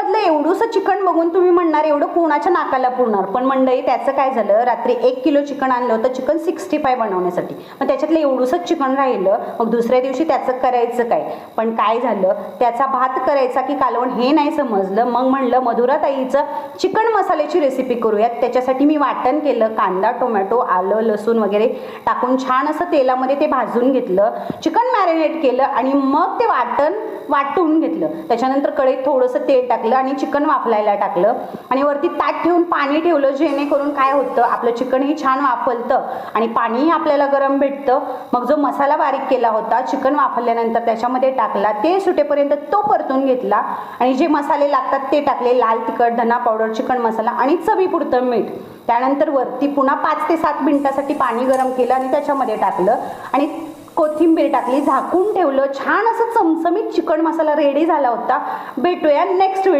त्याच्यामधलं एवढंसं चिकन बघून तुम्ही म्हणणार एवढं कोणाच्या नाकाला पुरणार, पण मंडळी त्याचं काय झालं, रात्री 1 किलो चिकन आणलं होतं चिकन 65 बनवण्यासाठी, मग त्याच्यातलं एवढंसंच चिकन राहिलं. मग दुसऱ्या दिवशी त्याचं करायचं काय, पण काय झालं, त्याचा भात करायचा की कालवण हे नाही समजलं. मग म्हणलं मधुराताईचं चिकन मसाल्याची रेसिपी करूयात. त्याच्यासाठी मी वाटण केलं, कांदा टोमॅटो आलं लसूण वगैरे टाकून छान असं तेलामध्ये ते भाजून घेतलं, चिकन मॅरिनेट केलं आणि मग ते वाटण वाटून घेतलं. त्याच्यानंतर कढईत थोडंसं तेल टाकलं आणि चिकन वाफलायला टाकलं आणि वरती ताट ठेवून पाणी ठेवलं, जेणेकरून काय होतं आपलं चिकनही छान वाफलतं आणि पाणीही आपल्याला गरम भेटतं. मग जो मसाला बारीक केला होता चिकन वाफल्यानंतर त्याच्यामध्ये टाकला, ते सुटेपर्यंत तो परतून घेतला आणि जे मसाले लागतात ते टाकले, लाल तिखट, धना पावडर, चिकन मसाला आणि चवीपुरतं मीठ. त्यानंतर वरती पुन्हा 5 ते 7 मिनिटासाठी पाणी गरम केलं आणि त्याच्यामध्ये टाकलं आणि कोथिंबीर टाकली, झाकून ठेवलं. छान असं चमचमीत चिकन मसाला रेडी झाला होता. भेटूया नेक्स्ट व्हिडिओ.